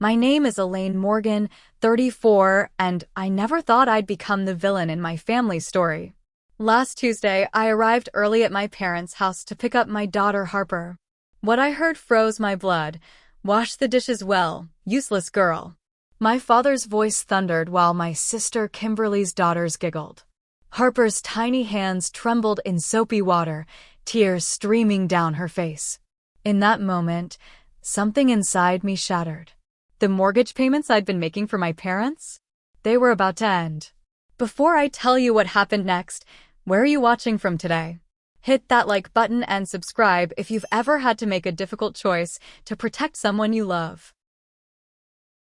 My name is Elaine Morgan, 34, and I never thought I'd become the villain in my family story. Last Tuesday, I arrived early at my parents' house to pick up my daughter Harper. What I heard froze my blood. Wash the dishes well, useless girl. My father's voice thundered while my sister Kimberly's daughters giggled. Harper's tiny hands trembled in soapy water, tears streaming down her face. In that moment, something inside me shattered. The mortgage payments I'd been making for my parents? They were about to end. Before I tell you what happened next, where are you watching from today? Hit that like button and subscribe if you've ever had to make a difficult choice to protect someone you love.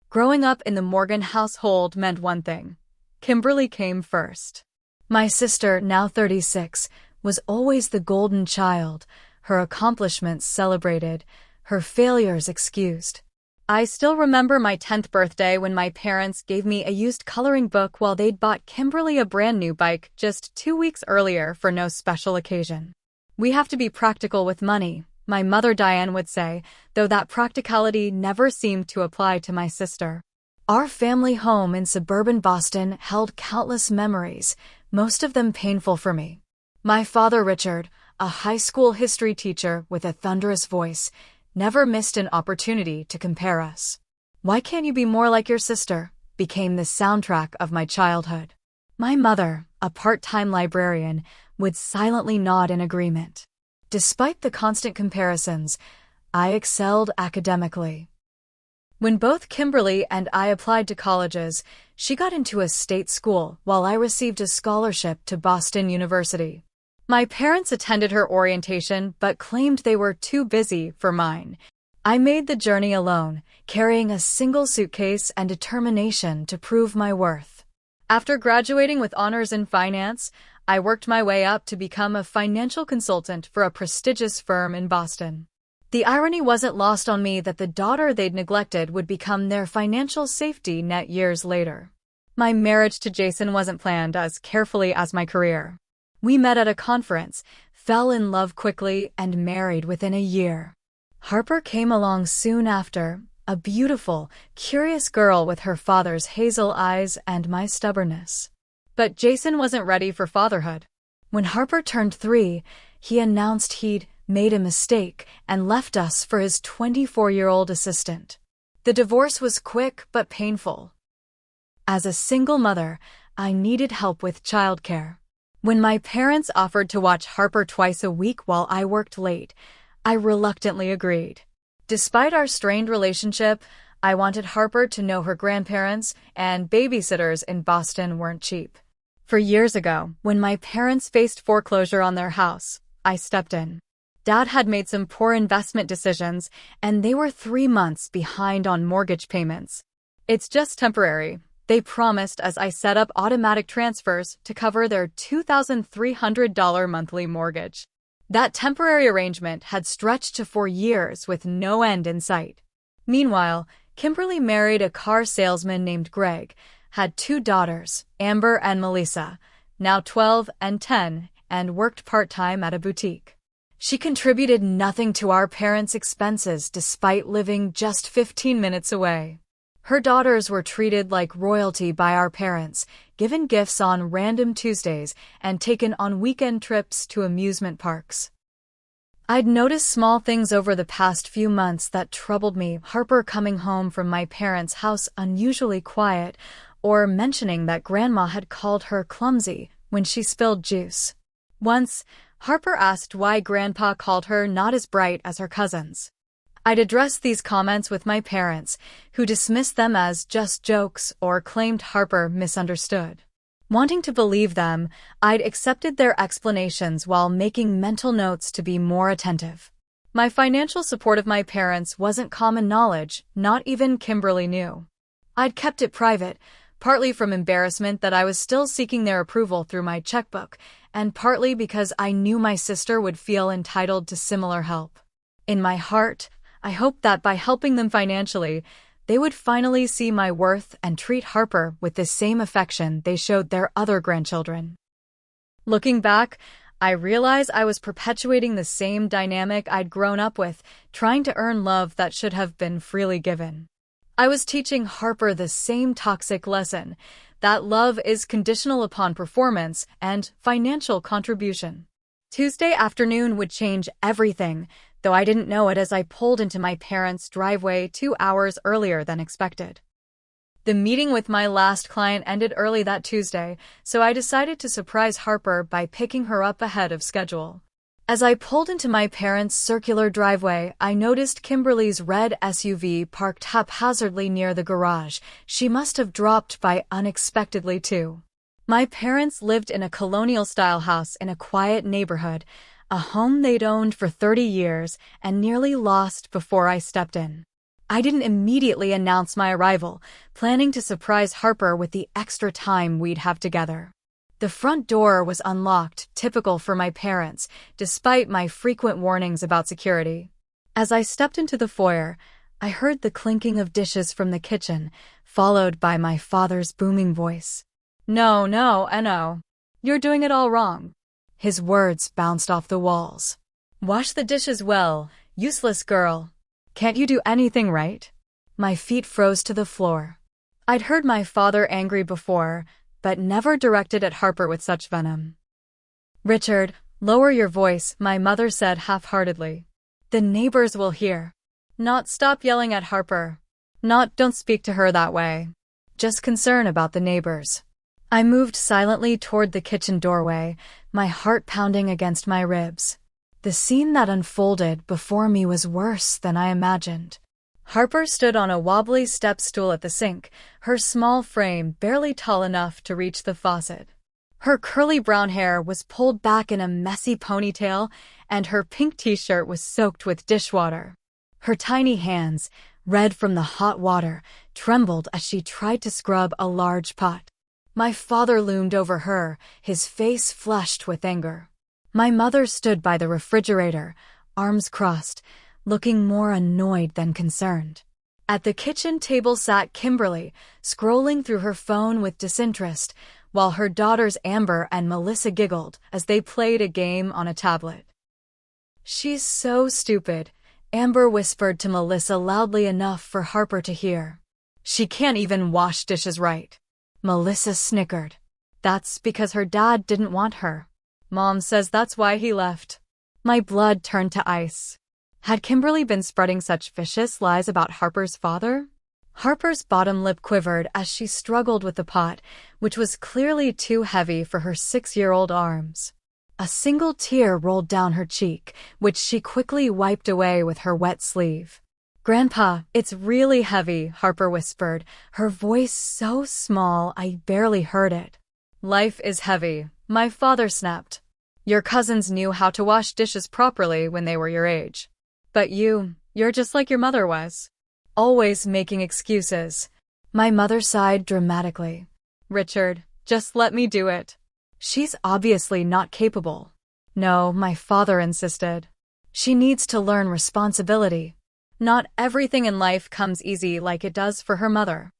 Growing up in the Morgan household meant one thing. Kimberly came first. My sister, now 36, was always the golden child, her accomplishments celebrated, her failures excused. I still remember my 10th birthday when my parents gave me a used coloring book while they'd bought Kimberly a brand new bike just 2 weeks earlier for no special occasion. We have to be practical with money, my mother Diane would say, though that practicality never seemed to apply to my sister. Our family home in suburban Boston held countless memories, most of them painful for me. My father Richard, a high school history teacher with a thunderous voice, never missed an opportunity to compare us. "Why can't you be more like your sister?" became the soundtrack of my childhood. My mother, a part-time librarian, would silently nod in agreement. Despite the constant comparisons, I excelled academically. When both Kimberly and I applied to colleges, she got into a state school while I received a scholarship to Boston University. My parents attended her orientation but claimed they were too busy for mine. I made the journey alone, carrying a single suitcase and determination to prove my worth. After graduating with honors in finance, I worked my way up to become a financial consultant for a prestigious firm in Boston. The irony wasn't lost on me that the daughter they'd neglected would become their financial safety net years later. My marriage to Jason wasn't planned as carefully as my career. We met at a conference, fell in love quickly, and married within a year. Harper came along soon after, a beautiful, curious girl with her father's hazel eyes and my stubbornness. But Jason wasn't ready for fatherhood. When Harper turned 3, he announced he'd made a mistake and left us for his 24-year-old assistant. The divorce was quick but painful. As a single mother, I needed help with childcare. When my parents offered to watch Harper twice a week while I worked late, I reluctantly agreed. Despite our strained relationship, I wanted Harper to know her grandparents, and babysitters in Boston weren't cheap. 4 years ago, when my parents faced foreclosure on their house, I stepped in. Dad had made some poor investment decisions, and they were 3 months behind on mortgage payments. "It's just temporary," they promised as I set up automatic transfers to cover their $2,300 monthly mortgage. That temporary arrangement had stretched to 4 years with no end in sight. Meanwhile, Kimberly married a car salesman named Greg, had 2 daughters, Amber and Melissa, now 12 and 10, and worked part-time at a boutique. She contributed nothing to our parents' expenses despite living just 15 minutes away. Her daughters were treated like royalty by our parents, given gifts on random Tuesdays, and taken on weekend trips to amusement parks. I'd noticed small things over the past few months that troubled me, Harper coming home from my parents' house unusually quiet, or mentioning that Grandma had called her clumsy when she spilled juice. Once, Harper asked why Grandpa called her not as bright as her cousins. I'd addressed these comments with my parents, who dismissed them as just jokes or claimed Harper misunderstood. Wanting to believe them, I'd accepted their explanations while making mental notes to be more attentive. My financial support of my parents wasn't common knowledge, not even Kimberly knew. I'd kept it private, partly from embarrassment that I was still seeking their approval through my checkbook, and partly because I knew my sister would feel entitled to similar help. In my heart, I hoped that by helping them financially, they would finally see my worth and treat Harper with the same affection they showed their other grandchildren. Looking back, I realize I was perpetuating the same dynamic I'd grown up with, trying to earn love that should have been freely given. I was teaching Harper the same toxic lesson, that love is conditional upon performance and financial contribution. Tuesday afternoon would change everything, though I didn't know it as I pulled into my parents' driveway 2 hours earlier than expected. The meeting with my last client ended early that Tuesday, so I decided to surprise Harper by picking her up ahead of schedule. As I pulled into my parents' circular driveway, I noticed Kimberly's red SUV parked haphazardly near the garage. She must have dropped by unexpectedly too. My parents lived in a colonial-style house in a quiet neighborhood, a home they'd owned for 30 years and nearly lost before I stepped in. I didn't immediately announce my arrival, planning to surprise Harper with the extra time we'd have together. The front door was unlocked, typical for my parents, despite my frequent warnings about security. As I stepped into the foyer, I heard the clinking of dishes from the kitchen, followed by my father's booming voice. No, no. You're doing it all wrong." His words bounced off the walls. "Wash the dishes well, useless girl. Can't you do anything right?" My feet froze to the floor. I'd heard my father angry before, but never directed at Harper with such venom. "Richard, lower your voice," my mother said half-heartedly. "The neighbors will hear." Not stop yelling at Harper. Not don't speak to her that way. Just concern about the neighbors. I moved silently toward the kitchen doorway, my heart pounding against my ribs. The scene that unfolded before me was worse than I imagined. Harper stood on a wobbly step stool at the sink, her small frame barely tall enough to reach the faucet. Her curly brown hair was pulled back in a messy ponytail, and her pink t-shirt was soaked with dishwater. Her tiny hands, red from the hot water, trembled as she tried to scrub a large pot. My father loomed over her, his face flushed with anger. My mother stood by the refrigerator, arms crossed, looking more annoyed than concerned. At the kitchen table sat Kimberly, scrolling through her phone with disinterest, while her daughters Amber and Melissa giggled as they played a game on a tablet. "She's so stupid," Amber whispered to Melissa loudly enough for Harper to hear. "She can't even wash dishes right." Melissa snickered. "That's because her dad didn't want her. Mom says that's why he left." My blood turned to ice. Had Kimberly been spreading such vicious lies about Harper's father? Harper's bottom lip quivered as she struggled with the pot, which was clearly too heavy for her 6-year-old arms. A single tear rolled down her cheek, which she quickly wiped away with her wet sleeve. "Grandpa, it's really heavy," Harper whispered, her voice so small I barely heard it. "Life is heavy," my father snapped. "Your cousins knew how to wash dishes properly when they were your age. But you're just like your mother was. Always making excuses." My mother sighed dramatically. "Richard, just let me do it. She's obviously not capable." "No," my father insisted. "She needs to learn responsibility. Not everything in life comes easy like it does for her mother."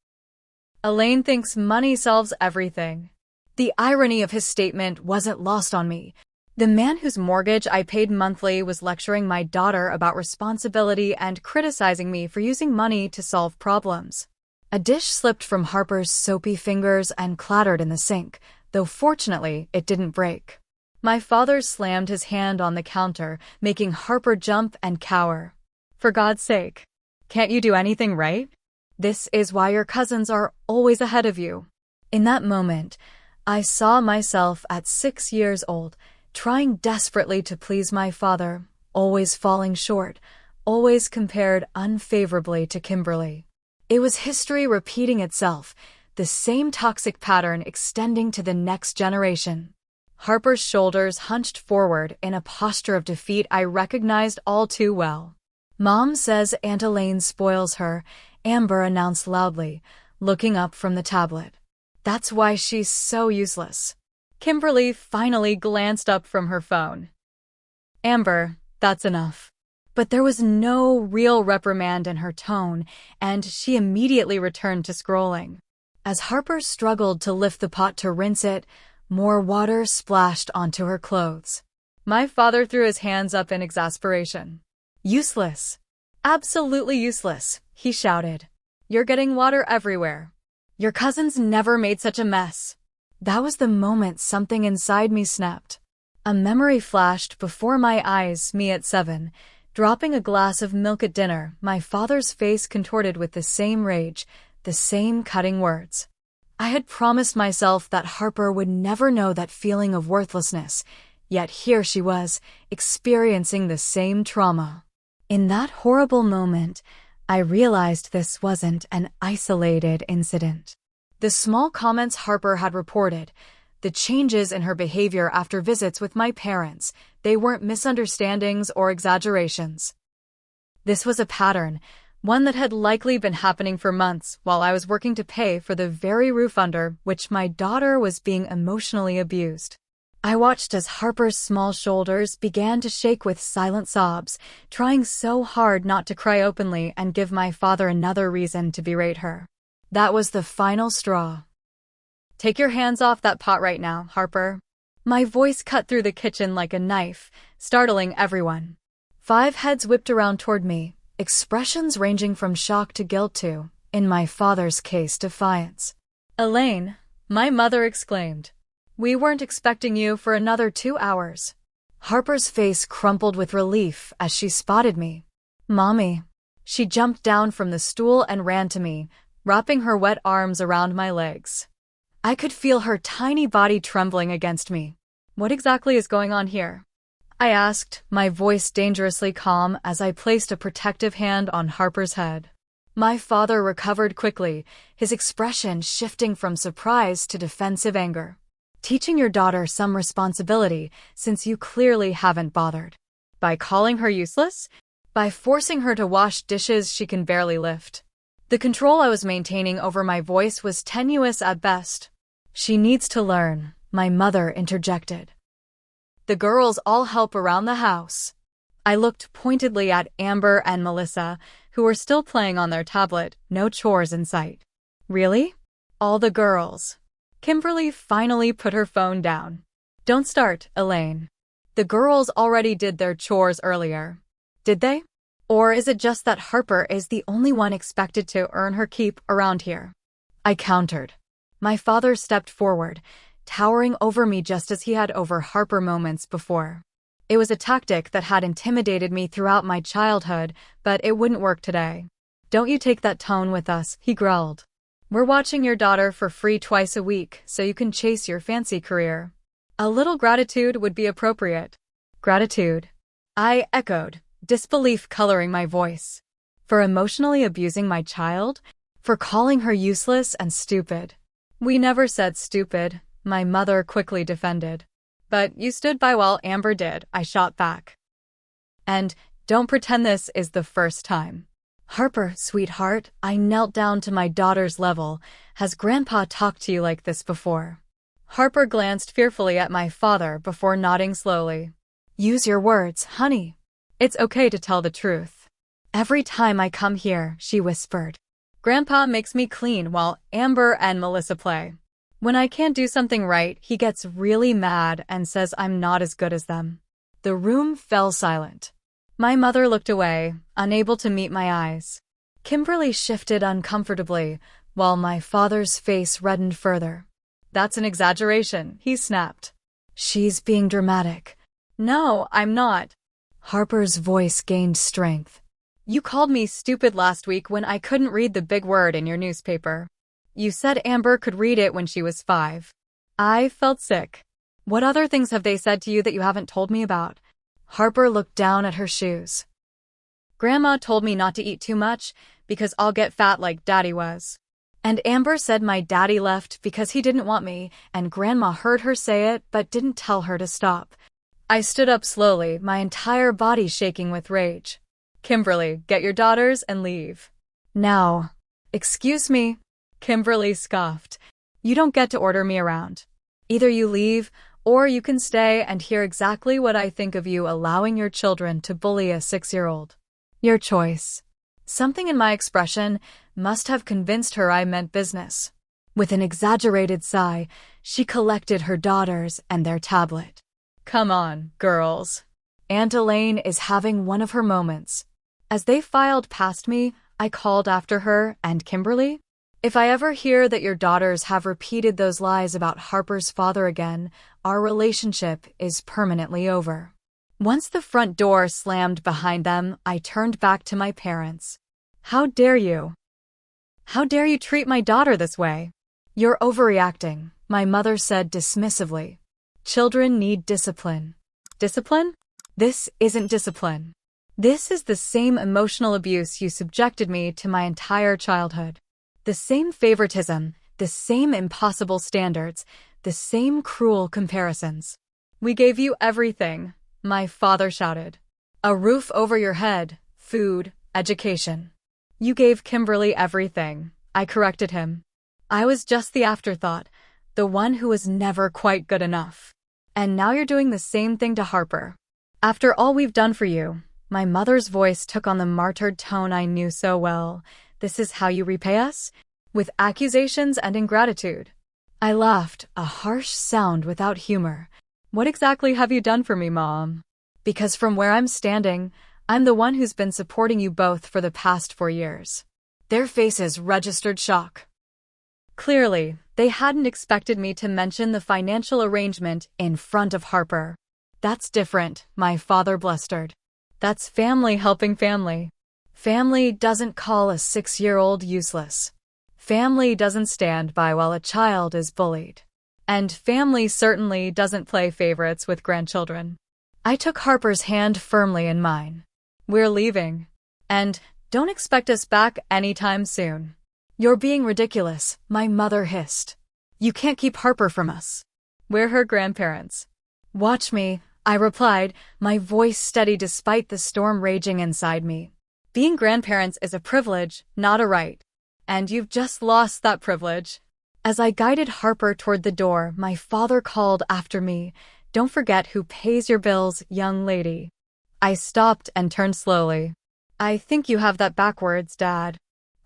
Elaine thinks money solves everything. The irony of his statement wasn't lost on me. The man whose mortgage I paid monthly was lecturing my daughter about responsibility and criticizing me for using money to solve problems. A dish slipped from Harper's soapy fingers and clattered in the sink, though fortunately it didn't break. My father slammed his hand on the counter, making Harper jump and cower. "For God's sake, can't you do anything right? This is why your cousins are always ahead of you." In that moment, I saw myself at 6 years old, trying desperately to please my father, always falling short, always compared unfavorably to Kimberly. It was history repeating itself, the same toxic pattern extending to the next generation. Harper's shoulders hunched forward in a posture of defeat I recognized all too well. "Mom says Aunt Elaine spoils her," Amber announced loudly, looking up from the tablet. "That's why she's so useless." Kimberly finally glanced up from her phone. "Amber, that's enough." But there was no real reprimand in her tone, and she immediately returned to scrolling. As Harper struggled to lift the pot to rinse it, more water splashed onto her clothes. My father threw his hands up in exasperation. "Useless. Absolutely useless," he shouted. You're getting water everywhere. Your cousins never made such a mess. That was the moment something inside me snapped. A memory flashed before my eyes, me at 7, dropping a glass of milk at dinner, my father's face contorted with the same rage, the same cutting words. I had promised myself that Harper would never know that feeling of worthlessness, yet here she was, experiencing the same trauma. In that horrible moment, I realized this wasn't an isolated incident. The small comments Harper had reported, the changes in her behavior after visits with my parents, they weren't misunderstandings or exaggerations. This was a pattern, one that had likely been happening for months while I was working to pay for the very roof under which my daughter was being emotionally abused. I watched as Harper's small shoulders began to shake with silent sobs, trying so hard not to cry openly and give my father another reason to berate her. That was the final straw. Take your hands off that pot right now, Harper. My voice cut through the kitchen like a knife, startling everyone. 5 heads whipped around toward me, expressions ranging from shock to guilt to, in my father's case, defiance. Elaine, my mother exclaimed. We weren't expecting you for another 2 hours. Harper's face crumpled with relief as she spotted me. Mommy. She jumped down from the stool and ran to me, wrapping her wet arms around my legs. I could feel her tiny body trembling against me. What exactly is going on here? I asked, my voice dangerously calm as I placed a protective hand on Harper's head. My father recovered quickly, his expression shifting from surprise to defensive anger. Teaching your daughter some responsibility, since you clearly haven't bothered. By calling her useless? By forcing her to wash dishes she can barely lift. The control I was maintaining over my voice was tenuous at best. She needs to learn, my mother interjected. The girls all help around the house. I looked pointedly at Amber and Melissa, who were still playing on their tablet, no chores in sight. Really? All the girls. Kimberly finally put her phone down. Don't start, Elaine. The girls already did their chores earlier. Did they? Or is it just that Harper is the only one expected to earn her keep around here? I countered. My father stepped forward, towering over me just as he had over Harper moments before. It was a tactic that had intimidated me throughout my childhood, but it wouldn't work today. Don't you take that tone with us, he growled. We're watching your daughter for free twice a week, so you can chase your fancy career. A little gratitude would be appropriate. Gratitude? I echoed, disbelief coloring my voice. For emotionally abusing my child? For calling her useless and stupid? We never said stupid, my mother quickly defended. But you stood by while Amber did, I shot back. And don't pretend this is the first time. Harper, sweetheart, I knelt down to my daughter's level. Has Grandpa talked to you like this before? Harper glanced fearfully at my father before nodding slowly. Use your words, honey. It's okay to tell the truth. Every time I come here, she whispered. Grandpa makes me clean while Amber and Melissa play. When I can't do something right, he gets really mad and says I'm not as good as them. The room fell silent. My mother looked away, unable to meet my eyes. Kimberly shifted uncomfortably, while my father's face reddened further. That's an exaggeration, he snapped. She's being dramatic. No, I'm not. Harper's voice gained strength. You called me stupid last week when I couldn't read the big word in your newspaper. You said Amber could read it when she was 5. I felt sick. What other things have they said to you that you haven't told me about? Harper looked down at her shoes. Grandma told me not to eat too much because I'll get fat like Daddy was. And Amber said my daddy left because he didn't want me, and Grandma heard her say it but didn't tell her to stop. I stood up slowly, my entire body shaking with rage. Kimberly, get your daughters and leave. Now. Excuse me. Kimberly scoffed. You don't get to order me around. Either you leave, or you can stay and hear exactly what I think of you allowing your children to bully a 6-year-old. Your choice. Something in my expression must have convinced her I meant business. With an exaggerated sigh, she collected her daughters and their tablet. Come on, girls. Aunt Elaine is having one of her moments. As they filed past me, I called after her and Kimberly. If I ever hear that your daughters have repeated those lies about Harper's father again, our relationship is permanently over. Once the front door slammed behind them, I turned back to my parents. How dare you? How dare you treat my daughter this way? You're overreacting, my mother said dismissively. Children need discipline. Discipline? This isn't discipline. This is the same emotional abuse you subjected me to my entire childhood. The same favoritism, the same impossible standards, the same cruel comparisons. We gave you everything, my father shouted. A roof over your head, food, education. You gave Kimberly everything, I corrected him. I was just the afterthought, the one who was never quite good enough. And now you're doing the same thing to Harper. After all we've done for you, my mother's voice took on the martyred tone I knew so well. This is how you repay us? With accusations and ingratitude. I laughed, a harsh sound without humor. What exactly have you done for me, Mom? Because from where I'm standing, I'm the one who's been supporting you both for the past 4 years. Their faces registered shock. Clearly, they hadn't expected me to mention the financial arrangement in front of Harper. That's different, my father blustered. That's family helping family. Family doesn't call a 6-year-old useless. Family doesn't stand by while a child is bullied. And family certainly doesn't play favorites with grandchildren. I took Harper's hand firmly in mine. We're leaving. And don't expect us back anytime soon. You're being ridiculous, my mother hissed. You can't keep Harper from us. We're her grandparents. Watch me, I replied, my voice steady despite the storm raging inside me. Being grandparents is a privilege, not a right. And you've just lost that privilege. As I guided Harper toward the door, my father called after me, "Don't forget who pays your bills, young lady." I stopped and turned slowly. I think you have that backwards, Dad.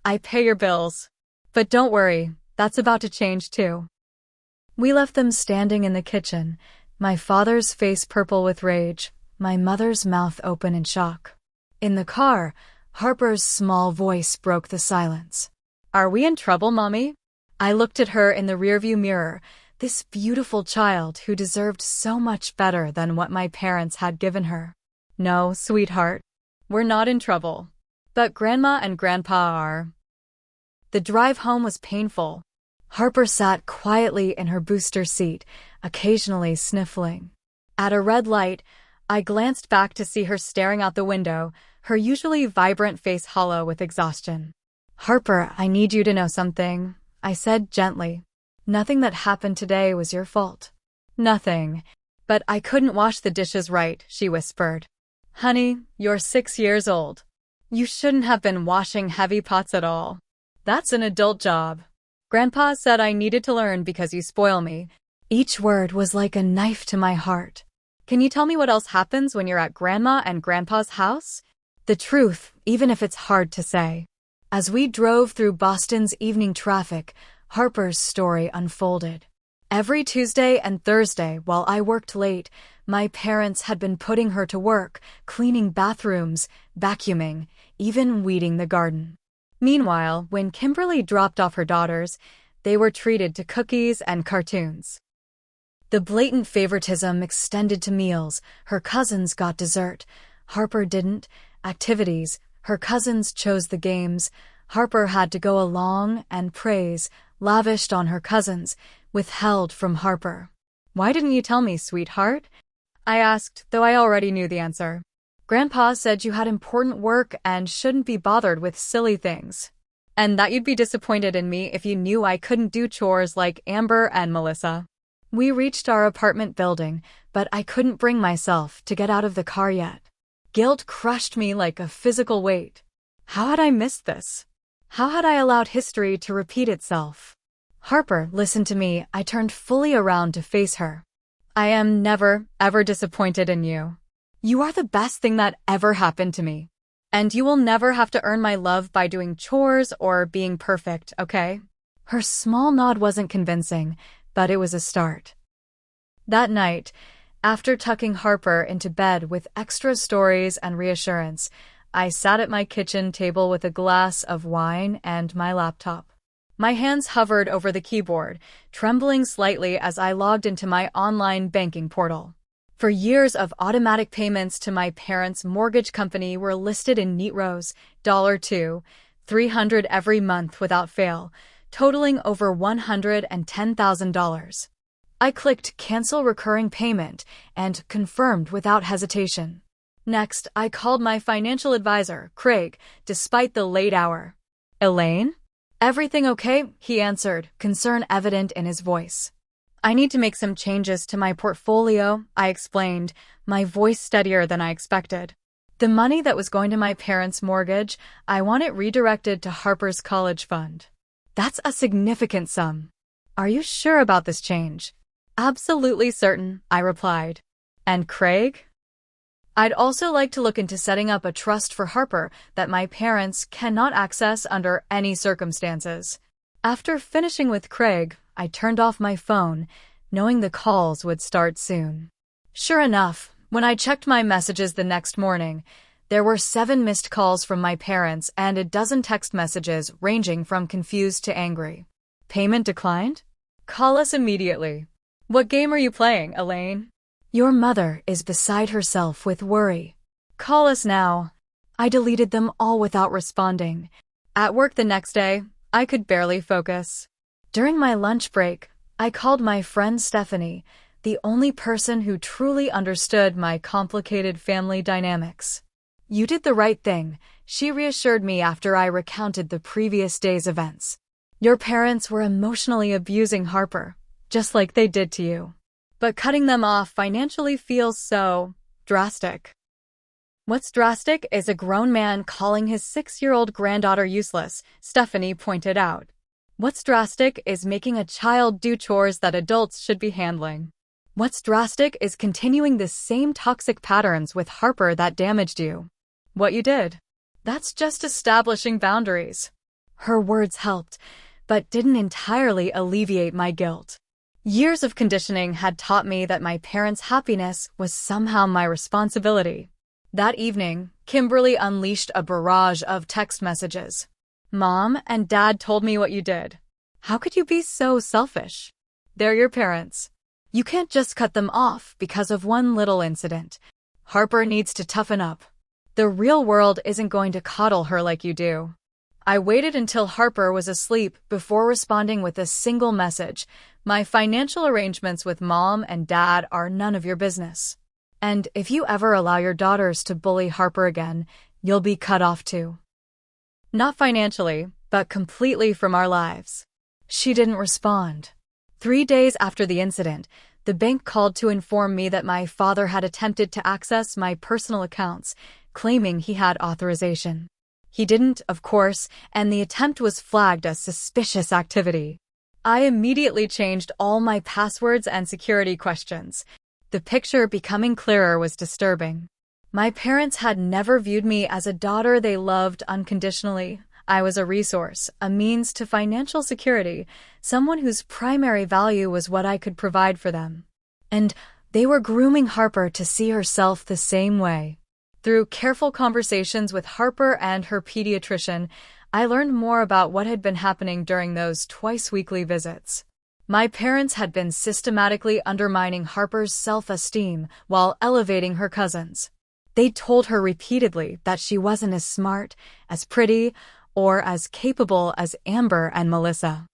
I pay your bills. But don't worry, that's about to change too. We left them standing in the kitchen, my father's face purple with rage, my mother's mouth open in shock. In the car, Harper's small voice broke the silence. Are we in trouble, Mommy? I looked at her in the rearview mirror, this beautiful child who deserved so much better than what my parents had given her. No, sweetheart. We're not in trouble. But Grandma and Grandpa are. The drive home was painful. Harper sat quietly in her booster seat, occasionally sniffling. At a red light, I glanced back to see her staring out the window, her usually vibrant face hollow with exhaustion. Harper, I need you to know something, I said gently. Nothing that happened today was your fault. Nothing. But I couldn't wash the dishes right, she whispered. Honey, you're 6 years old. You shouldn't have been washing heavy pots at all. That's an adult job. Grandpa said I needed to learn because you spoil me. Each word was like a knife to my heart. Can you tell me what else happens when you're at Grandma and Grandpa's house? The truth, even if it's hard to say. As we drove through Boston's evening traffic, Harper's story unfolded. Every Tuesday and Thursday, while I worked late, my parents had been putting her to work, cleaning bathrooms, vacuuming, even weeding the garden. Meanwhile, when Kimberly dropped off her daughters, they were treated to cookies and cartoons. The blatant favoritism extended to meals. Her cousins got dessert. Harper didn't. Activities. Her cousins chose the games. Harper had to go along, and praise, lavished on her cousins, withheld from Harper. Why didn't you tell me, sweetheart? I asked, though I already knew the answer. Grandpa said you had important work and shouldn't be bothered with silly things. And that you'd be disappointed in me if you knew I couldn't do chores like Amber and Melissa. We reached our apartment building, but I couldn't bring myself to get out of the car yet. Guilt crushed me like a physical weight. How had I missed this? How had I allowed history to repeat itself? Harper, listen to me. I turned fully around to face her. I am never, ever disappointed in you. You are the best thing that ever happened to me. And you will never have to earn my love by doing chores or being perfect, okay? Her small nod wasn't convincing, but it was a start. That night, after tucking Harper into bed with extra stories and reassurance, I sat at my kitchen table with a glass of wine and my laptop. My hands hovered over the keyboard, trembling slightly as I logged into my online banking portal. For years of automatic payments to my parents' mortgage company were listed in neat rows, $2, $300 every month without fail, totaling over $110,000. I clicked Cancel Recurring Payment and confirmed without hesitation. Next, I called my financial advisor, Craig, despite the late hour. "Elaine? Everything okay?" he answered, concern evident in his voice. "I need to make some changes to my portfolio," I explained, my voice steadier than I expected. "The money that was going to my parents' mortgage, I want it redirected to Harper's college fund. That's a significant sum. Are you sure about this change?" "Absolutely certain," I replied. "And Craig?" "I'd also like to look into setting up a trust for Harper that my parents cannot access under any circumstances." After finishing with Craig, I turned off my phone, knowing the calls would start soon. Sure enough, when I checked my messages the next morning, there were 7 missed calls from my parents and a dozen text messages ranging from confused to angry. "Payment declined? Call us immediately." "What game are you playing, Elaine?" "Your mother is beside herself with worry. Call us now." I deleted them all without responding. At work the next day, I could barely focus. During my lunch break, I called my friend Stephanie, the only person who truly understood my complicated family dynamics. "You did the right thing," she reassured me after I recounted the previous day's events. "Your parents were emotionally abusing Harper, just like they did to you. But cutting them off financially feels so drastic." "What's drastic is a grown man calling his 6-year-old granddaughter useless," Stephanie pointed out. "What's drastic is making a child do chores that adults should be handling. What's drastic is continuing the same toxic patterns with Harper that damaged you. What you did, that's just establishing boundaries." Her words helped, but didn't entirely alleviate my guilt. Years of conditioning had taught me that my parents' happiness was somehow my responsibility. That evening, Kimberly unleashed a barrage of text messages. "Mom and Dad told me what you did. How could you be so selfish? They're your parents. You can't just cut them off because of one little incident. Harper needs to toughen up. The real world isn't going to coddle her like you do." I waited until Harper was asleep before responding with a single message. "My financial arrangements with Mom and Dad are none of your business. And if you ever allow your daughters to bully Harper again, you'll be cut off too. Not financially, but completely from our lives." She didn't respond. 3 days after the incident, the bank called to inform me that my father had attempted to access my personal accounts, claiming he had authorization. He didn't, of course, and the attempt was flagged as suspicious activity. I immediately changed all my passwords and security questions. The picture becoming clearer was disturbing. My parents had never viewed me as a daughter they loved unconditionally. I was a resource, a means to financial security, someone whose primary value was what I could provide for them. And they were grooming Harper to see herself the same way. Through careful conversations with Harper and her pediatrician, I learned more about what had been happening during those twice-weekly visits. My parents had been systematically undermining Harper's self-esteem while elevating her cousins. They'd told her repeatedly that she wasn't as smart, as pretty, or as capable as Amber and Melissa.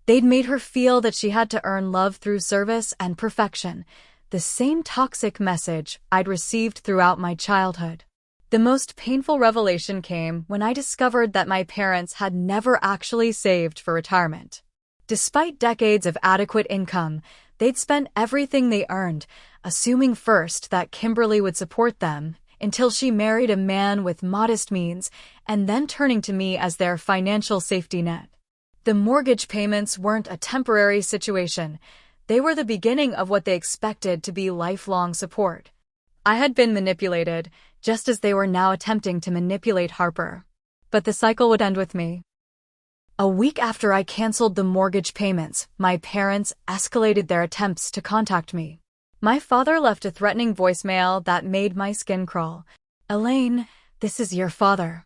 They'd made her feel that she had to earn love through service and perfection, the same toxic message I'd received throughout my childhood. The most painful revelation came when I discovered that my parents had never actually saved for retirement. Despite decades of adequate income, they'd spent everything they earned, assuming first that Kimberly would support them, until she married a man with modest means, and then turning to me as their financial safety net. The mortgage payments weren't a temporary situation. They were the beginning of what they expected to be lifelong support. I had been manipulated, just as they were now attempting to manipulate Harper. But the cycle would end with me. A week after I canceled the mortgage payments, my parents escalated their attempts to contact me. My father left a threatening voicemail that made my skin crawl. "Elaine, This is your father.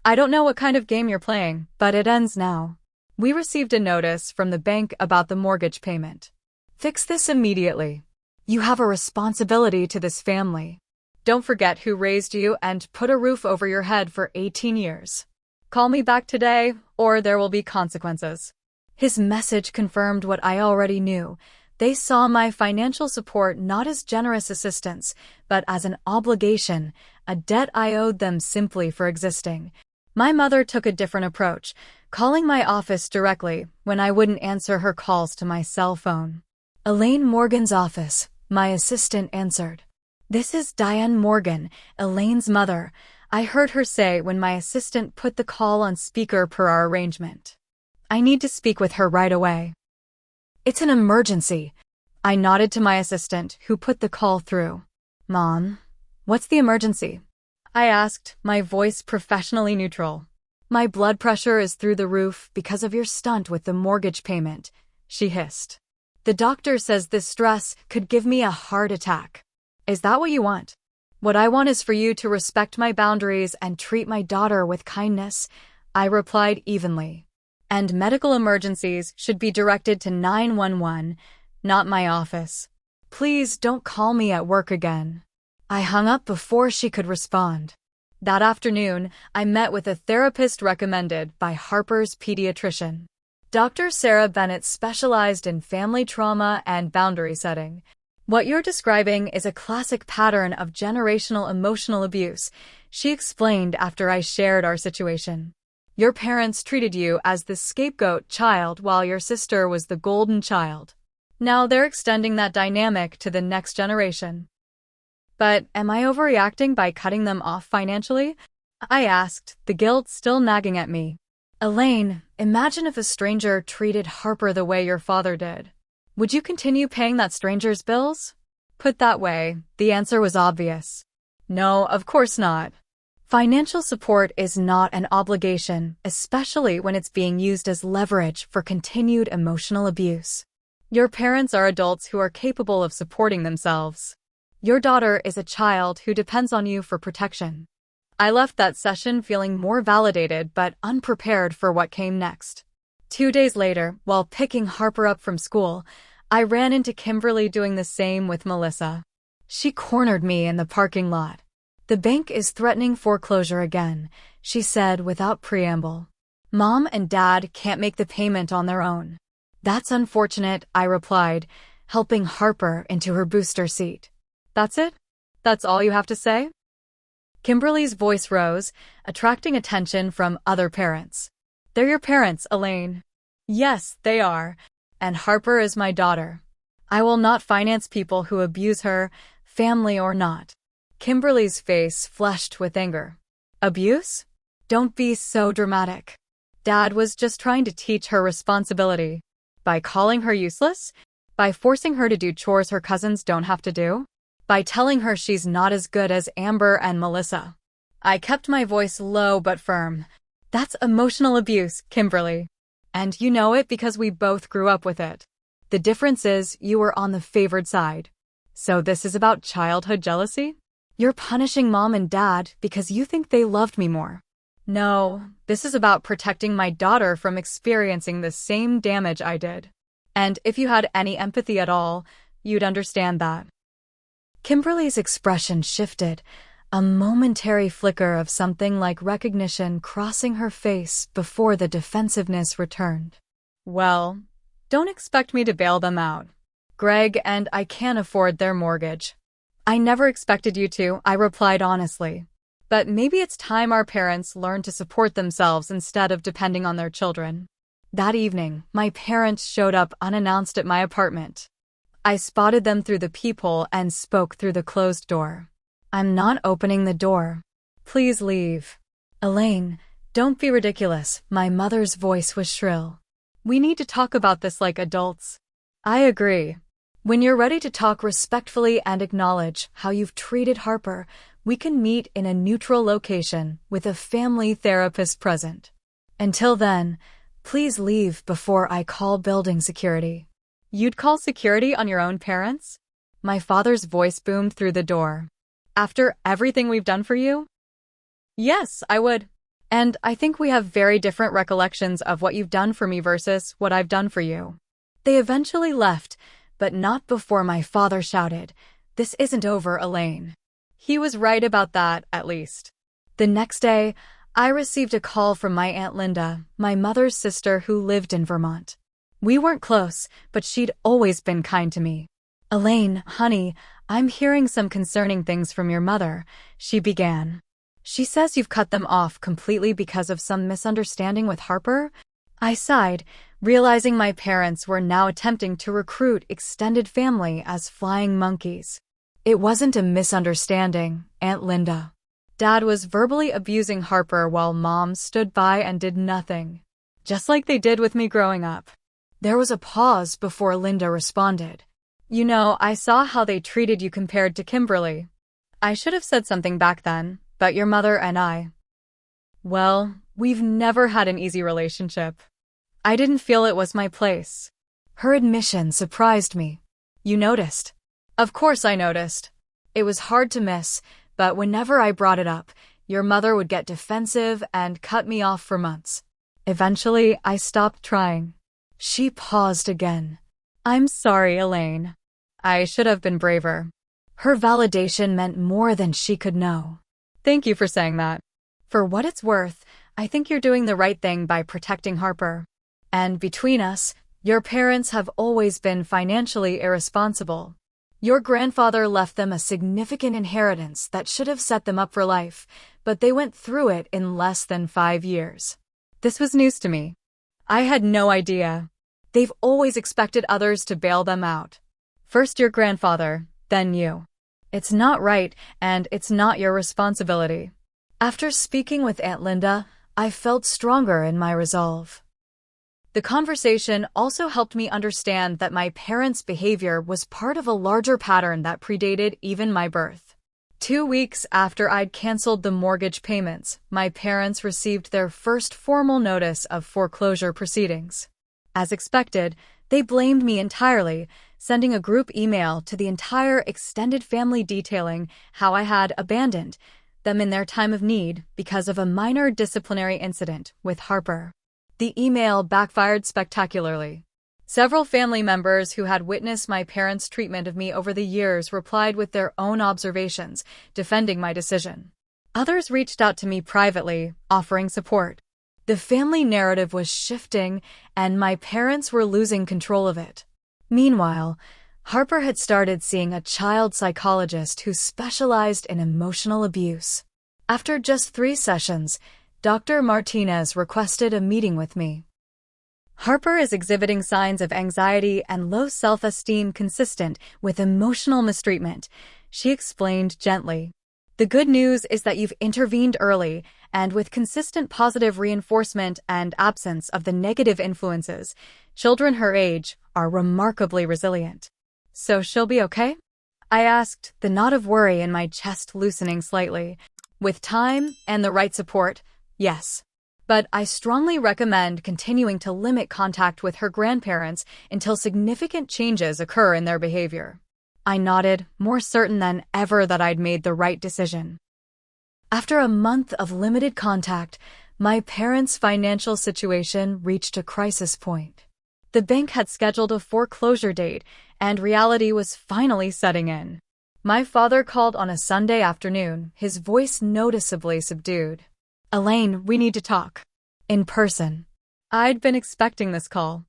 I don't know what kind of game you're playing, but it ends now. We received a notice from the bank about the mortgage payment. Fix this immediately. You have a responsibility to this family. Don't forget who raised you and put a roof over your head for 18 years. Call me back today, or there will be consequences. His message confirmed what I already knew. They saw my financial support not as generous assistance, but as an obligation, a debt I owed them simply for existing. My mother took a different approach, calling my office directly when I wouldn't answer her calls to my cell phone. Elaine Morgan's office, my assistant answered. This is Diane Morgan, Elaine's mother, I heard her say when my assistant put the call on speaker per our arrangement. I need to speak with her right away. It's an emergency. I nodded to my assistant, who put the call through. Mom, what's the emergency? I asked, my voice professionally neutral. My blood pressure is through the roof because of your stunt with the mortgage payment, she hissed. The doctor says this stress could give me a heart attack. Is that what you want? What I want is for you to respect my boundaries and treat my daughter with kindness, I replied evenly. And medical emergencies should be directed to 911, not my office. Please don't call me at work again. I hung up before she could respond. That afternoon, I met with a therapist recommended by Harper's pediatrician. Dr. Sarah Bennett specialized in family trauma and boundary setting. What you're describing is a classic pattern of generational emotional abuse, she explained after I shared our situation. Your parents treated you as the scapegoat child while your sister was the golden child. Now they're extending that dynamic to the next generation. But am I overreacting by cutting them off financially? I asked, the guilt still nagging at me. Elaine, imagine if a stranger treated Harper the way your father did. Would you continue paying that stranger's bills? Put that way, the answer was obvious. No, of course not. Financial support is not an obligation, especially when it's being used as leverage for continued emotional abuse. Your parents are adults who are capable of supporting themselves. Your daughter is a child who depends on you for protection. I left that session feeling more validated but unprepared for what came next. 2 days later, while picking Harper up from school, I ran into Kimberly doing the same with Melissa. She cornered me in the parking lot. The bank is threatening foreclosure again, she said without preamble. Mom and Dad can't make the payment on their own. That's unfortunate, I replied, helping Harper into her booster seat. That's it? That's all you have to say? Kimberly's voice rose, attracting attention from other parents. They're your parents, Elaine. Yes, they are. And Harper is my daughter. I will not finance people who abuse her, family or not. Kimberly's face flushed with anger. Abuse? Don't be so dramatic. Dad was just trying to teach her responsibility. By calling her useless? By forcing her to do chores her cousins don't have to do? By telling her she's not as good as Amber and Melissa? I kept my voice low but firm. That's emotional abuse, Kimberly. And you know it because we both grew up with it. The difference is you were on the favored side. So this is about childhood jealousy? You're punishing Mom and Dad because you think they loved me more. No, this is about protecting my daughter from experiencing the same damage I did. And if you had any empathy at all, you'd understand that. Kimberly's expression shifted, a momentary flicker of something like recognition crossing her face before the defensiveness returned. Well, don't expect me to bail them out. Greg and I can't afford their mortgage. I never expected you to, I replied honestly. But maybe it's time our parents learn to support themselves instead of depending on their children. That evening, my parents showed up unannounced at my apartment. I spotted them through the peephole and spoke through the closed door. I'm not opening the door. Please leave. Elaine, don't be ridiculous, my mother's voice was shrill. We need to talk about this like adults. I agree. When you're ready to talk respectfully and acknowledge how you've treated Harper, we can meet in a neutral location with a family therapist present. Until then, please leave before I call building security. You'd call security on your own parents? My father's voice boomed through the door. After everything we've done for you? Yes, I would. And I think we have very different recollections of what you've done for me versus what I've done for you. They eventually left, but not before my father shouted, "This isn't over, Elaine." He was right about that, at least. The next day, I received a call from my Aunt Linda, my mother's sister who lived in Vermont. We weren't close, but she'd always been kind to me. "Elaine, honey, I'm hearing some concerning things from your mother," she began. "She says you've cut them off completely because of some misunderstanding with Harper?" I sighed, realizing my parents were now attempting to recruit extended family as flying monkeys. "It wasn't a misunderstanding, Aunt Linda. Dad was verbally abusing Harper while Mom stood by and did nothing, just like they did with me growing up." There was a pause before Linda responded. "You know, I saw how they treated you compared to Kimberly. I should have said something back then, but your mother and I, well, we've never had an easy relationship. I didn't feel it was my place." Her admission surprised me. "You noticed?" Of course I noticed. It was hard to miss, but whenever I brought it up, your mother would get defensive and cut me off for months. Eventually, I stopped trying. She paused again. "I'm sorry, Elaine. I should have been braver." Her validation meant more than she could know. "Thank you for saying that. For what it's worth, I think you're doing the right thing by protecting Harper. And between us, your parents have always been financially irresponsible. Your grandfather left them a significant inheritance that should have set them up for life, but they went through it in less than 5 years." This was news to me. I had no idea. They've always expected others to bail them out. First your grandfather, then you. It's not right, and it's not your responsibility. After speaking with Aunt Linda, I felt stronger in my resolve. The conversation also helped me understand that my parents' behavior was part of a larger pattern that predated even my birth. 2 weeks after I'd canceled the mortgage payments, my parents received their first formal notice of foreclosure proceedings. As expected, they blamed me entirely, sending a group email to the entire extended family detailing how I had abandoned them in their time of need because of a minor disciplinary incident with Harper. The email backfired spectacularly. Several family members who had witnessed my parents' treatment of me over the years replied with their own observations, defending my decision. Others reached out to me privately, offering support. The family narrative was shifting, and my parents were losing control of it. Meanwhile, Harper had started seeing a child psychologist who specialized in emotional abuse. After just 3 sessions, Dr. Martinez requested a meeting with me. "Harper is exhibiting signs of anxiety and low self-esteem consistent with emotional mistreatment," she explained gently. "The good news is that you've intervened early, and with consistent positive reinforcement and absence of the negative influences, children her age are remarkably resilient." "So she'll be okay?" I asked, the knot of worry in my chest loosening slightly. "With time and the right support, yes. But I strongly recommend continuing to limit contact with her grandparents until significant changes occur in their behavior." I nodded, more certain than ever that I'd made the right decision. After a month of limited contact, my parents' financial situation reached a crisis point. The bank had scheduled a foreclosure date, and reality was finally setting in. My father called on a Sunday afternoon, his voice noticeably subdued. "Elaine, we need to talk. In person." I'd been expecting this call.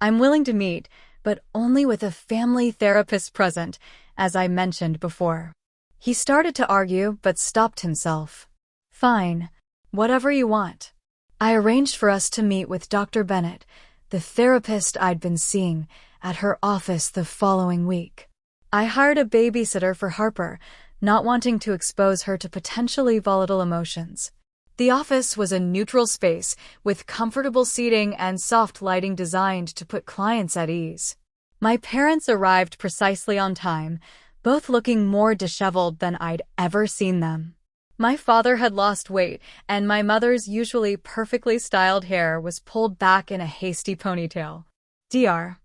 "I'm willing to meet, but only with a family therapist present, as I mentioned before." He started to argue, but stopped himself. "Fine. Whatever you want." I arranged for us to meet with Dr. Bennett, the therapist I'd been seeing, at her office the following week. I hired a babysitter for Harper, not wanting to expose her to potentially volatile emotions. The office was a neutral space with comfortable seating and soft lighting designed to put clients at ease. My parents arrived precisely on time, both looking more disheveled than I'd ever seen them. My father had lost weight, and my mother's usually perfectly styled hair was pulled back in a hasty ponytail. Dr.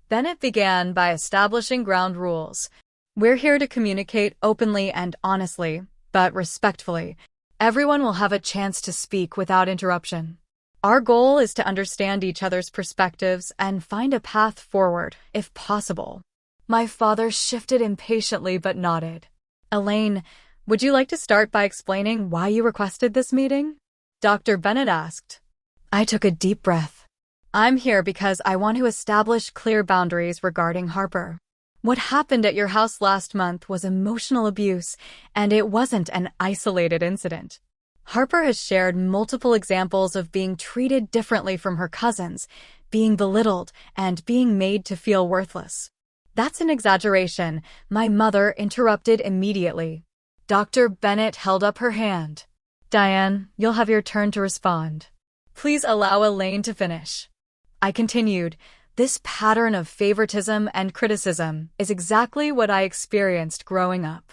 Bennett began by establishing ground rules. "We're here to communicate openly and honestly, but respectfully. Everyone will have a chance to speak without interruption. Our goal is to understand each other's perspectives and find a path forward, if possible. My father shifted impatiently but nodded. Elaine, would you like to start by explaining why you requested this meeting? Dr. Bennett asked. I took a deep breath. I'm here because I want to establish clear boundaries regarding Harper. What happened at your house last month was emotional abuse, and it wasn't an isolated incident. Harper has shared multiple examples of being treated differently from her cousins, being belittled, and being made to feel worthless. That's an exaggeration, my mother interrupted immediately. Dr. Bennett held up her hand. Diane, you'll have your turn to respond. Please allow Elaine to finish. I continued. This pattern of favoritism and criticism is exactly what I experienced growing up.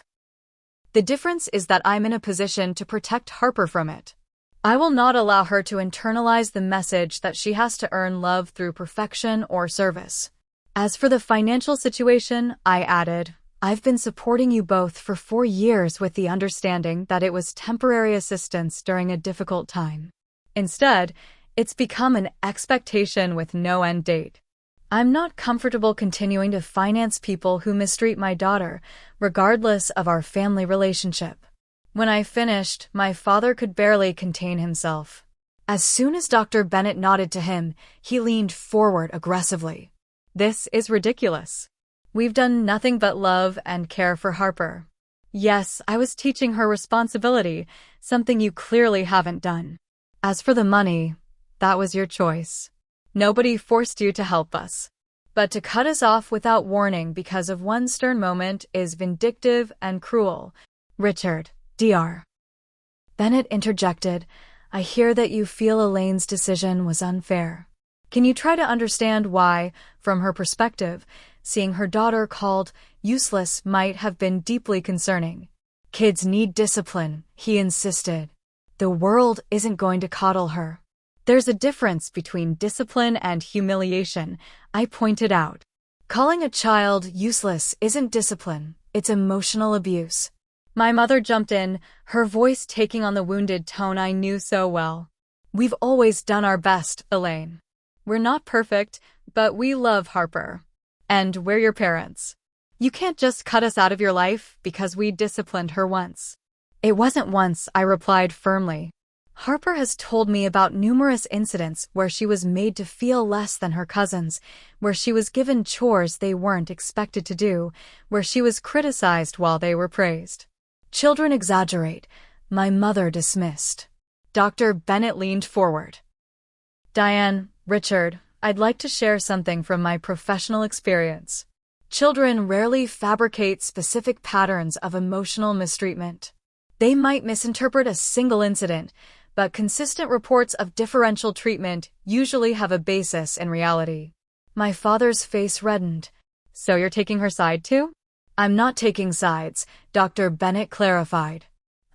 The difference is that I'm in a position to protect Harper from it. I will not allow her to internalize the message that she has to earn love through perfection or service. As for the financial situation, I added, I've been supporting you both for 4 years with the understanding that it was temporary assistance during a difficult time. Instead, it's become an expectation with no end date. I'm not comfortable continuing to finance people who mistreat my daughter, regardless of our family relationship. When I finished, my father could barely contain himself. As soon as Dr. Bennett nodded to him, he leaned forward aggressively. This is ridiculous. We've done nothing but love and care for Harper. Yes, I was teaching her responsibility, something you clearly haven't done. As for the money, that was your choice. Nobody forced you to help us. But to cut us off without warning because of one stern moment is vindictive and cruel. Richard, Dr. Bennett interjected, I hear that you feel Elaine's decision was unfair. Can you try to understand why, from her perspective, seeing her daughter called useless might have been deeply concerning? Kids need discipline, he insisted. The world isn't going to coddle her. There's a difference between discipline and humiliation, I pointed out. Calling a child useless isn't discipline, it's emotional abuse. My mother jumped in, her voice taking on the wounded tone I knew so well. We've always done our best, Elaine. We're not perfect, but we love Harper. And we're your parents. You can't just cut us out of your life because we disciplined her once. It wasn't once, I replied firmly. Harper has told me about numerous incidents where she was made to feel less than her cousins, where she was given chores they weren't expected to do, where she was criticized while they were praised. Children exaggerate, my mother dismissed. Dr. Bennett leaned forward. Diane, Richard, I'd like to share something from my professional experience. Children rarely fabricate specific patterns of emotional mistreatment. They might misinterpret a single incident, but consistent reports of differential treatment usually have a basis in reality. My father's face reddened. So you're taking her side too? I'm not taking sides, Dr. Bennett clarified.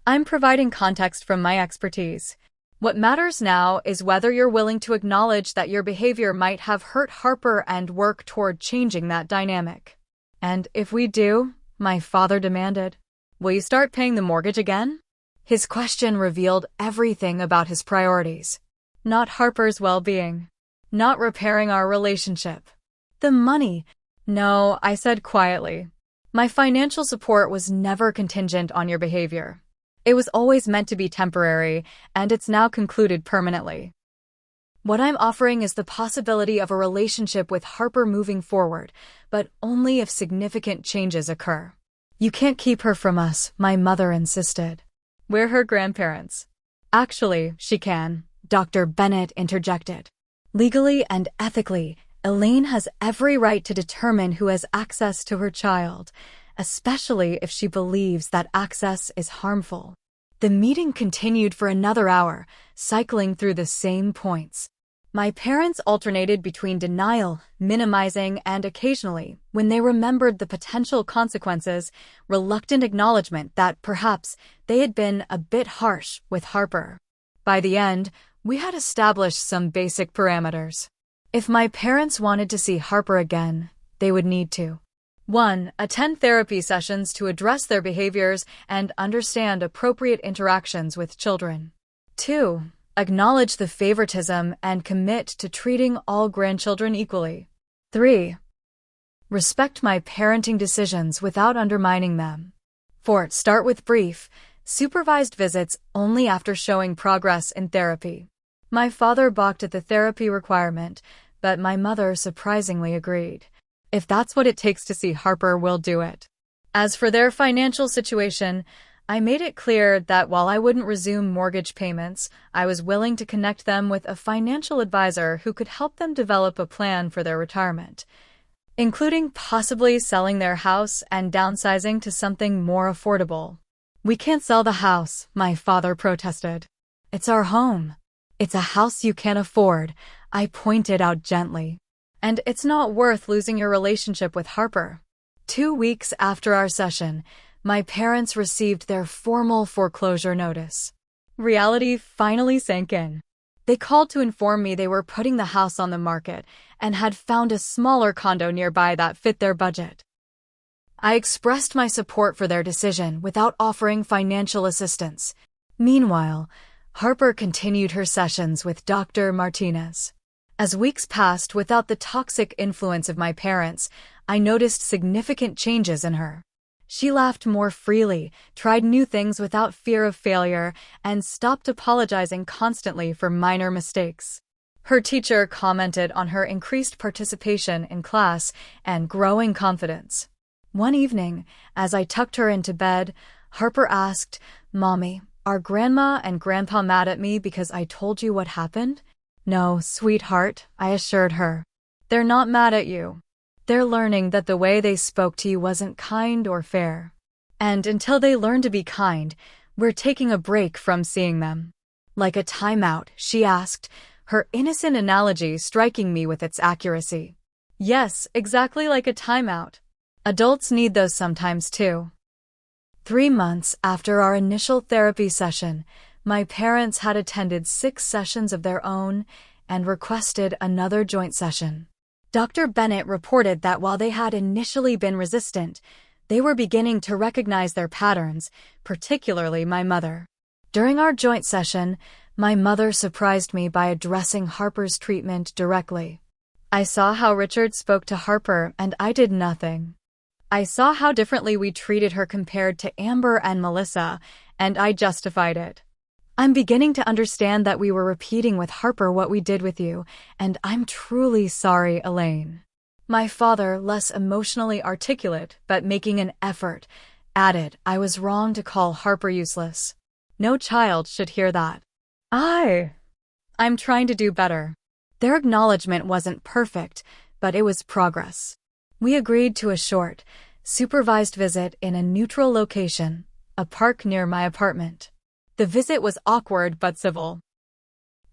I'm providing context from my expertise. What matters now is whether you're willing to acknowledge that your behavior might have hurt Harper and work toward changing that dynamic. And if we do, my father demanded, will you start paying the mortgage again? His question revealed everything about his priorities. Not Harper's well-being. Not repairing our relationship. The money. No, I said quietly. My financial support was never contingent on your behavior. It was always meant to be temporary, and it's now concluded permanently. What I'm offering is the possibility of a relationship with Harper moving forward, but only if significant changes occur. You can't keep her from us, my mother insisted. We're her grandparents. Actually, she can, Dr. Bennett interjected. Legally and ethically, Elaine has every right to determine who has access to her child, especially if she believes that access is harmful. The meeting continued for another hour, cycling through the same points. My parents alternated between denial, minimizing, and occasionally, when they remembered the potential consequences, reluctant acknowledgement that perhaps they had been a bit harsh with Harper. By the end, we had established some basic parameters. If my parents wanted to see Harper again, they would need to 1. Attend therapy sessions to address their behaviors and understand appropriate interactions with children. 2. Acknowledge the favoritism and commit to treating all grandchildren equally. 3. Respect my parenting decisions without undermining them. 4. Start with brief, supervised visits only after showing progress in therapy. My father balked at the therapy requirement, but my mother surprisingly agreed. If that's what it takes to see Harper, we'll do it. As for their financial situation, I made it clear that while I wouldn't resume mortgage payments, I was willing to connect them with a financial advisor who could help them develop a plan for their retirement, including possibly selling their house and downsizing to something more affordable. We can't sell the house, my father protested. It's our home. It's a house you can't afford, I pointed out gently. And it's not worth losing your relationship with Harper. 2 weeks after our session, my parents received their formal foreclosure notice. Reality finally sank in. They called to inform me they were putting the house on the market and had found a smaller condo nearby that fit their budget. I expressed my support for their decision without offering financial assistance. Meanwhile, Harper continued her sessions with Dr. Martinez. As weeks passed without the toxic influence of my parents, I noticed significant changes in her. She laughed more freely, tried new things without fear of failure, and stopped apologizing constantly for minor mistakes. Her teacher commented on her increased participation in class and growing confidence. One evening, as I tucked her into bed, Harper asked, "Mommy, are Grandma and Grandpa mad at me because I told you what happened?" "No, sweetheart," I assured her. "They're not mad at you. They're learning that the way they spoke to you wasn't kind or fair. And until they learn to be kind, we're taking a break from seeing them." "Like a timeout?" she asked, her innocent analogy striking me with its accuracy. "Yes, exactly like a timeout. Adults need those sometimes too." 3 months after our initial therapy session, my parents had attended 6 sessions of their own and requested another joint session. Dr. Bennett reported that while they had initially been resistant, they were beginning to recognize their patterns, particularly my mother. During our joint session, my mother surprised me by addressing Harper's treatment directly. I saw how Richard spoke to Harper and I did nothing. I saw how differently we treated her compared to Amber and Melissa, and I justified it. "I'm beginning to understand that we were repeating with Harper what we did with you, and I'm truly sorry, Elaine." My father, less emotionally articulate but making an effort, added I was wrong to call Harper useless. No child should hear that. I'm trying to do better. Their acknowledgement wasn't perfect, but it was progress. We agreed to a short, supervised visit in a neutral location, a park near my apartment. The visit was awkward but civil.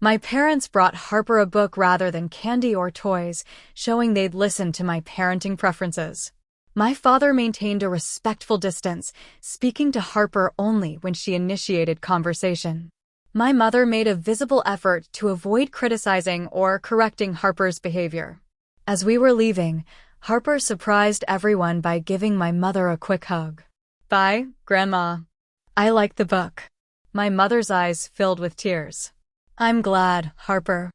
My parents brought Harper a book rather than candy or toys, showing they'd listened to my parenting preferences. My father maintained a respectful distance, speaking to Harper only when she initiated conversation. My mother made a visible effort to avoid criticizing or correcting Harper's behavior. As we were leaving, Harper surprised everyone by giving my mother a quick hug. "Bye, Grandma. I like the book." My mother's eyes filled with tears. "I'm glad, Harper.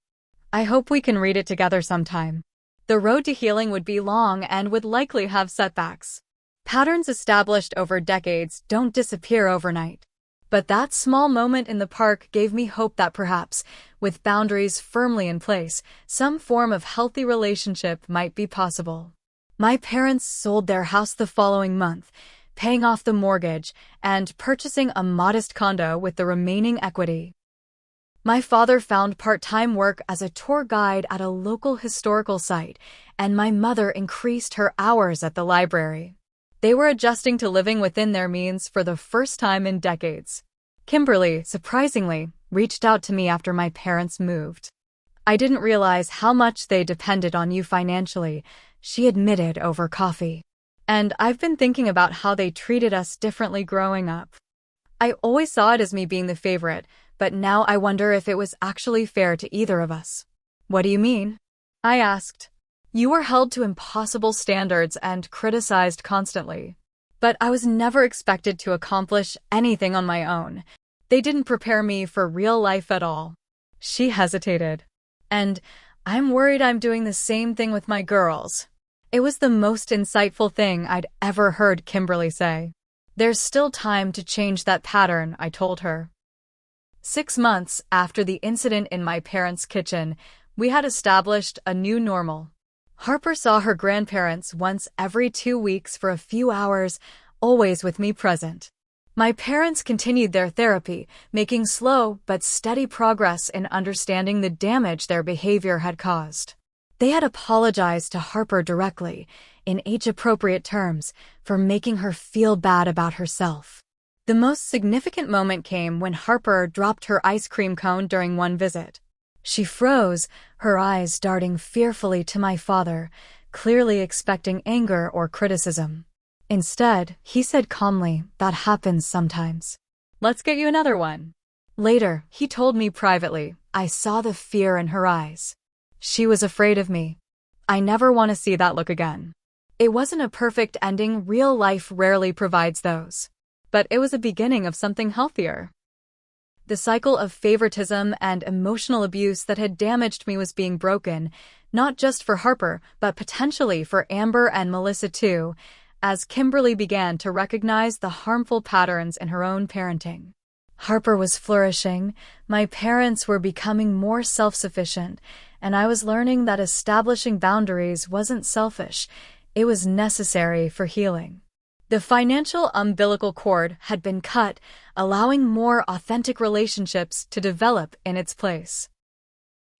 I hope we can read it together sometime." The road to healing would be long and would likely have setbacks. Patterns established over decades don't disappear overnight. But that small moment in the park gave me hope that perhaps, with boundaries firmly in place, some form of healthy relationship might be possible. My parents sold their house the following month, paying off the mortgage and purchasing a modest condo with the remaining equity. My father found part-time work as a tour guide at a local historical site, and my mother increased her hours at the library. They were adjusting to living within their means for the first time in decades. Kimberly, surprisingly, reached out to me after my parents moved. "I didn't realize how much they depended on you financially," she admitted over coffee. "And I've been thinking about how they treated us differently growing up. I always saw it as me being the favorite, but now I wonder if it was actually fair to either of us." "What do you mean?" I asked. You were held to impossible standards and criticized constantly. But I was never expected to accomplish anything on my own. They didn't prepare me for real life at all." She hesitated. "And I'm worried I'm doing the same thing with my girls." It was the most insightful thing I'd ever heard Kimberly say. "There's still time to change that pattern," I told her. 6 months after the incident in my parents' kitchen, we had established a new normal. Harper saw her grandparents once every 2 weeks for a few hours, always with me present. My parents continued their therapy, making slow but steady progress in understanding the damage their behavior had caused. They had apologized to Harper directly, in age-appropriate terms, for making her feel bad about herself. The most significant moment came when Harper dropped her ice cream cone during one visit. She froze, her eyes darting fearfully to my father, clearly expecting anger or criticism. Instead, he said calmly, "That happens sometimes. Let's get you another one." Later, he told me privately, I saw the fear in her eyes. She was afraid of me. I never want to see that look again. It wasn't a perfect ending. Real life rarely provides those. But it was a beginning of something healthier. The cycle of favoritism and emotional abuse that had damaged me was being broken, not just for Harper, but potentially for Amber and Melissa too, as Kimberly began to recognize the harmful patterns in her own parenting. Harper was flourishing, my parents were becoming more self-sufficient, and I was learning that establishing boundaries wasn't selfish, it was necessary for healing. The financial umbilical cord had been cut, allowing more authentic relationships to develop in its place.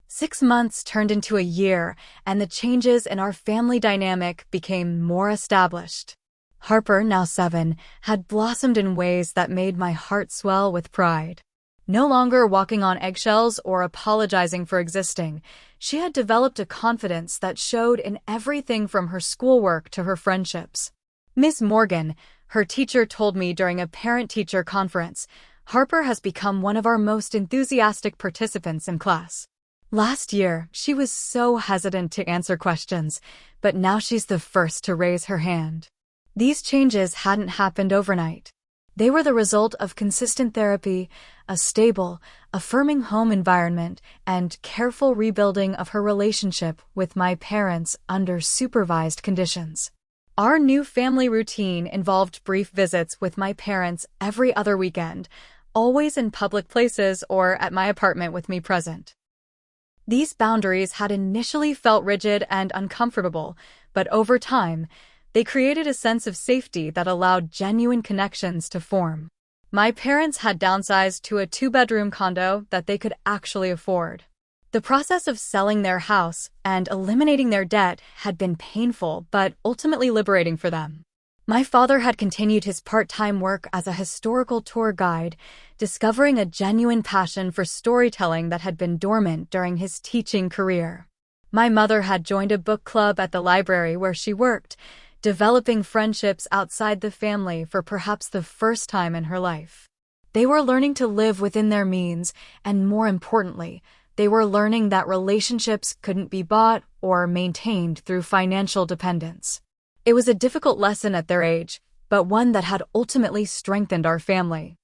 6 months turned into a year, and the changes in our family dynamic became more established. Harper, now 7, had blossomed in ways that made my heart swell with pride. No longer walking on eggshells or apologizing for existing, she had developed a confidence that showed in everything from her schoolwork to her friendships. Miss Morgan, her teacher, told me during a parent-teacher conference, "Harper has become one of our most enthusiastic participants in class." Last year, she was so hesitant to answer questions, but now she's the first to raise her hand. These changes hadn't happened overnight. They were the result of consistent therapy, a stable, affirming home environment, and careful rebuilding of her relationship with my parents under supervised conditions. Our new family routine involved brief visits with my parents every other weekend, always in public places or at my apartment with me present. These boundaries had initially felt rigid and uncomfortable, but over time, they created a sense of safety that allowed genuine connections to form. My parents had downsized to a 2-bedroom condo that they could actually afford. The process of selling their house and eliminating their debt had been painful but ultimately liberating for them. My father had continued his part-time work as a historical tour guide, discovering a genuine passion for storytelling that had been dormant during his teaching career. My mother had joined a book club at the library where she worked, developing friendships outside the family for perhaps the first time in her life. They were learning to live within their means, and more importantly, they were learning that relationships couldn't be bought or maintained through financial dependence. It was a difficult lesson at their age, but one that had ultimately strengthened our family.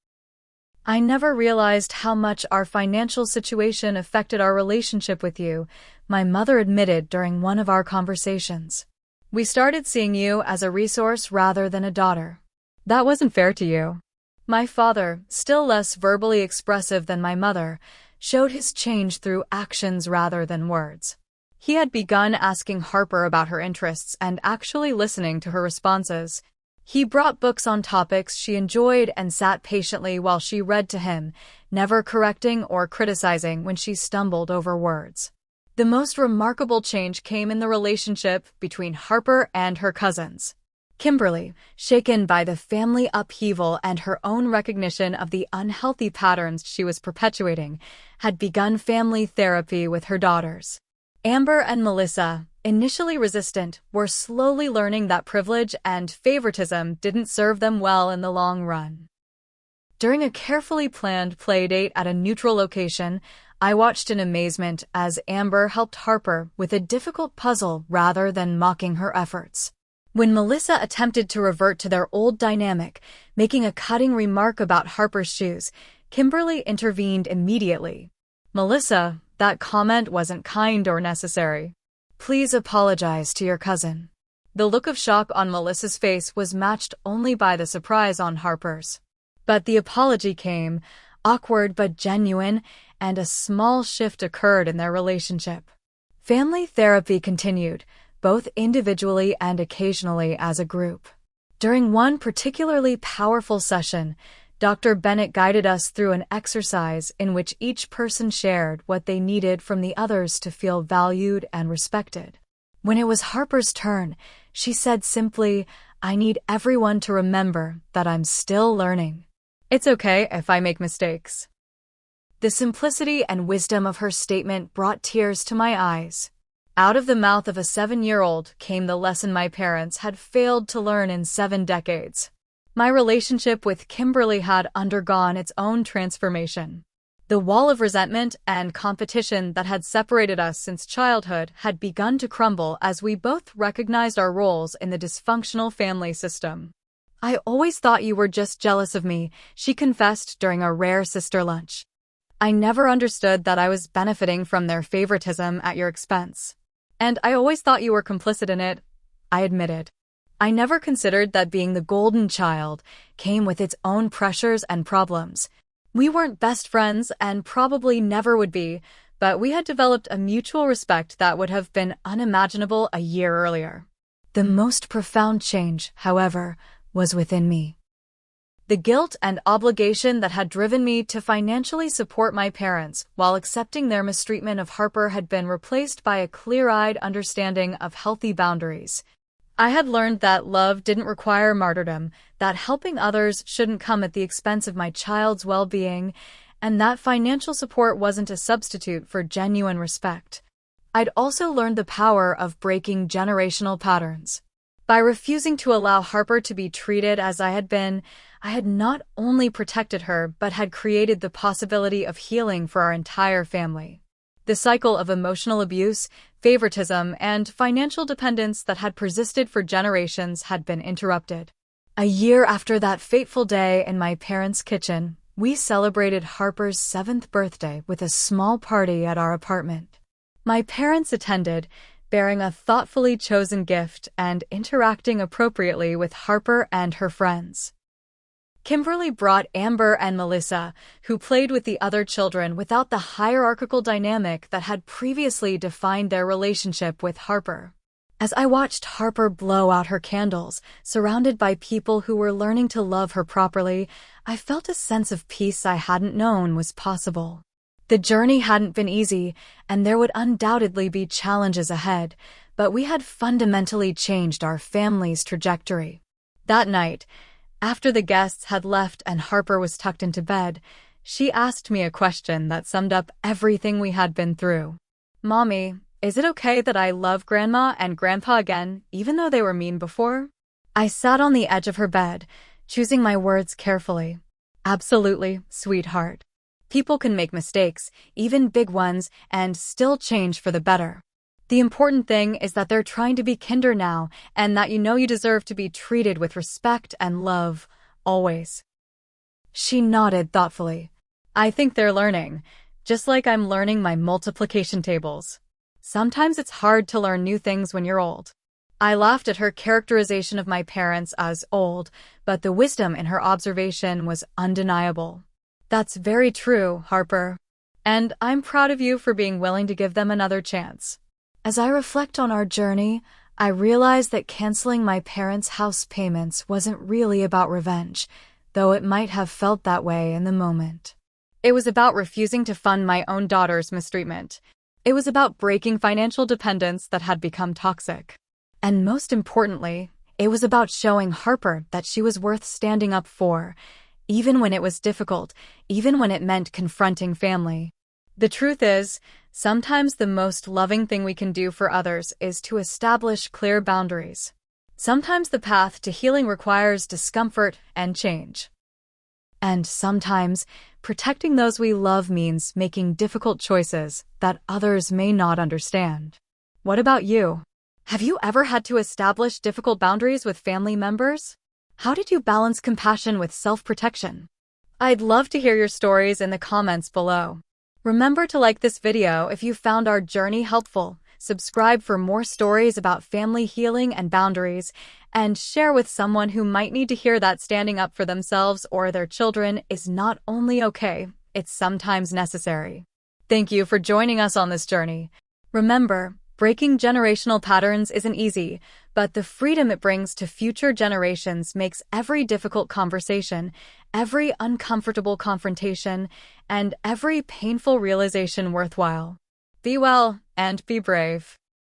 "I never realized how much our financial situation affected our relationship with you," my mother admitted during one of our conversations. "We started seeing you as a resource rather than a daughter. That wasn't fair to you." My father, still less verbally expressive than my mother, showed his change through actions rather than words. He had begun asking Harper about her interests and actually listening to her responses. He brought books on topics she enjoyed and sat patiently while she read to him, never correcting or criticizing when she stumbled over words. The most remarkable change came in the relationship between Harper and her cousins. Kimberly, shaken by the family upheaval and her own recognition of the unhealthy patterns she was perpetuating, had begun family therapy with her daughters. Amber and Melissa, initially resistant, were slowly learning that privilege and favoritism didn't serve them well in the long run. During a carefully planned play date at a neutral location, I watched in amazement as Amber helped Harper with a difficult puzzle rather than mocking her efforts. When Melissa attempted to revert to their old dynamic, making a cutting remark about Harper's shoes, Kimberly intervened immediately. "Melissa, that comment wasn't kind or necessary. Please apologize to your cousin." The look of shock on Melissa's face was matched only by the surprise on Harper's. But the apology came, awkward but genuine, and a small shift occurred in their relationship. Family therapy continued, both individually and occasionally as a group. During one particularly powerful session, Dr. Bennett guided us through an exercise in which each person shared what they needed from the others to feel valued and respected. When it was Harper's turn, she said simply, "I need everyone to remember that I'm still learning. It's okay if I make mistakes." The simplicity and wisdom of her statement brought tears to my eyes. Out of the mouth of a 7-year-old came the lesson my parents had failed to learn in 7 decades. My relationship with Kimberly had undergone its own transformation. The wall of resentment and competition that had separated us since childhood had begun to crumble as we both recognized our roles in the dysfunctional family system. "I always thought you were just jealous of me," she confessed during a rare sister lunch. "I never understood that I was benefiting from their favoritism at your expense. And I always thought you were complicit in it," I admitted. I never considered that being the golden child came with its own pressures and problems. We weren't best friends and probably never would be, but we had developed a mutual respect that would have been unimaginable a year earlier. The most profound change, however, was within me. The guilt and obligation that had driven me to financially support my parents while accepting their mistreatment of Harper had been replaced by a clear-eyed understanding of healthy boundaries. I had learned that love didn't require martyrdom, that helping others shouldn't come at the expense of my child's well-being, and that financial support wasn't a substitute for genuine respect. I'd also learned the power of breaking generational patterns. By refusing to allow Harper to be treated as I had been, I had not only protected her but had created the possibility of healing for our entire family. The cycle of emotional abuse, favoritism, and financial dependence that had persisted for generations had been interrupted. A year after that fateful day in my parents' kitchen, we celebrated Harper's 7th birthday with a small party at our apartment. My parents attended, bearing a thoughtfully chosen gift and interacting appropriately with Harper and her friends. Kimberly brought Amber and Melissa, who played with the other children without the hierarchical dynamic that had previously defined their relationship with Harper. As I watched Harper blow out her candles, surrounded by people who were learning to love her properly, I felt a sense of peace I hadn't known was possible. The journey hadn't been easy, and there would undoubtedly be challenges ahead, but we had fundamentally changed our family's trajectory. That night, after the guests had left and Harper was tucked into bed, she asked me a question that summed up everything we had been through. "Mommy, is it okay that I love Grandma and Grandpa again, even though they were mean before?" I sat on the edge of her bed, choosing my words carefully. "Absolutely, sweetheart. People can make mistakes, even big ones, and still change for the better. The important thing is that they're trying to be kinder now, and that you know you deserve to be treated with respect and love, always." She nodded thoughtfully. "I think they're learning, just like I'm learning my multiplication tables. Sometimes it's hard to learn new things when you're old." I laughed at her characterization of my parents as old, but the wisdom in her observation was undeniable. "That's very true, Harper. And I'm proud of you for being willing to give them another chance." As I reflect on our journey, I realize that canceling my parents' house payments wasn't really about revenge, though it might have felt that way in the moment. It was about refusing to fund my own daughter's mistreatment. It was about breaking financial dependence that had become toxic. And most importantly, it was about showing Harper that she was worth standing up for, even when it was difficult, even when it meant confronting family. The truth is, sometimes the most loving thing we can do for others is to establish clear boundaries. Sometimes the path to healing requires discomfort and change. And sometimes, protecting those we love means making difficult choices that others may not understand. What about you? Have you ever had to establish difficult boundaries with family members? How did you balance compassion with self-protection? I'd love to hear your stories in the comments below. Remember to like this video if you found our journey helpful, subscribe for more stories about family healing and boundaries, and share with someone who might need to hear that standing up for themselves or their children is not only okay, it's sometimes necessary. Thank you for joining us on this journey. Remember, breaking generational patterns isn't easy, but the freedom it brings to future generations makes every difficult conversation, every uncomfortable confrontation, and every painful realization worthwhile. Be well and be brave.